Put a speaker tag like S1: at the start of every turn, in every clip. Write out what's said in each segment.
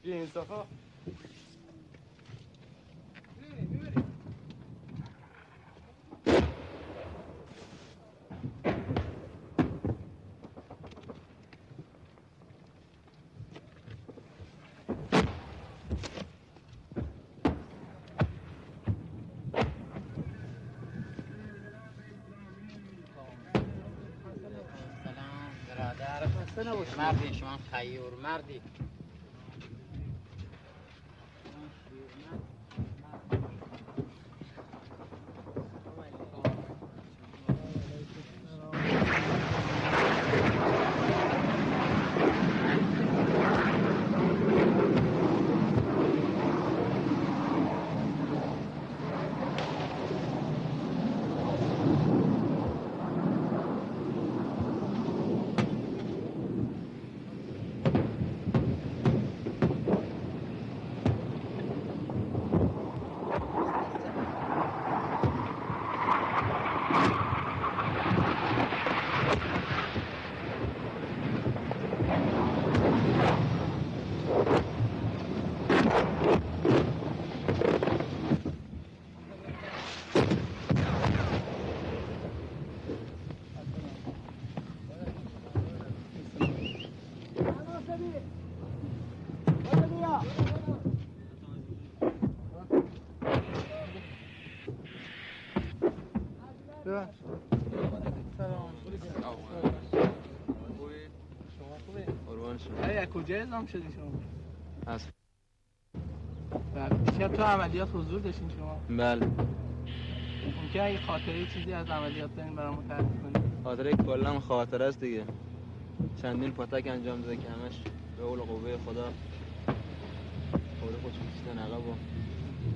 S1: بیا این صفا.
S2: مردی شما خیور مردی
S3: کجا اعزام شدی شما؟
S2: از
S3: دیشب تو عملیات حضور داشتین شما؟
S2: بله.
S3: ممکنه اگه خاطره چیزی از عملیات دارین برامون تعریف کنید؟
S2: خاطره کلا خاطره است دیگه. چندین پاتک انجام داده که همش به قول قوه خدا خود خودشون کشیدن عقب و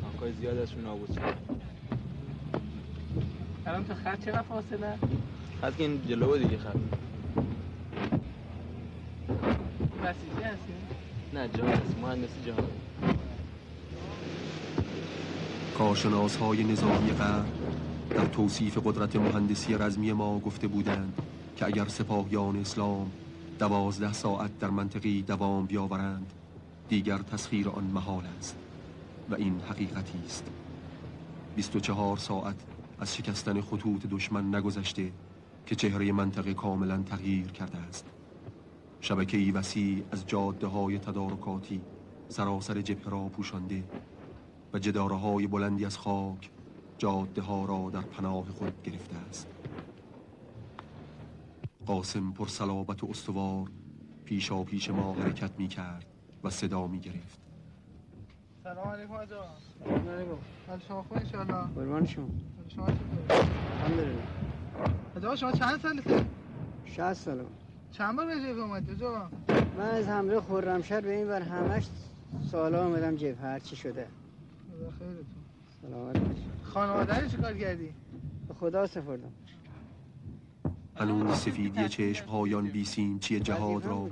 S2: تانکای زیاد ازشون نابود شد.
S3: الان تا خط چقدر فاصله؟
S2: خط که این جلوه دیگه خط.
S3: بسیجی هستی؟
S2: نه جهاز مهندسی جهاز.
S4: کارشناس‌های نظامی غرب در توصیف قدرت مهندسی رزمی ما گفته بودند که اگر سپاهیان اسلام 12 ساعت در منطقه دوام بیاورند دیگر تسخیر آن محال است و این حقیقتی است. 24 ساعت از شکستن خطوط دشمن نگذشته که چهره منطقه کاملا تغییر کرده است. شبکه‌ای وسیع از جاده‌های تدارکاتی سراسر جبهه را پوشانده و جداره‌های بلندی از خاک جاده‌ها را در پناه خود گرفته است. قاسم پرصلابت و استوار پیشا پیش ما حرکت می کرد و صدا می گرفت.
S3: سلام علیکم آجا. سلام علیکم. حال شما خوبه ان شاء الله؟
S5: قربان شما.
S3: شما چطور؟
S5: الحمدلله.
S3: آجا شما چند سالته؟
S5: 60 سالم.
S3: چند بار به جبهه اومدی آجا؟
S5: من از حمله خرمشهر به این ور همش سالا اومدم جبهه هر چی شده.
S3: خدا خیرتون.
S5: سلامت باشی.
S3: خانواده رو چیکار کردی؟
S5: به خدا سپردم.
S4: هنوز سفیدی چشم‌هایان بی‌سیمچی جهاد را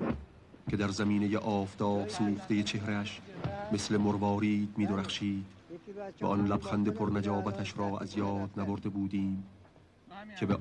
S4: که در زمینه آفتاب سوخته چهره‌اش مثل مروارید می‌درخشید و آن لبخند پرنجابتش را از یاد نبرده بودیم که به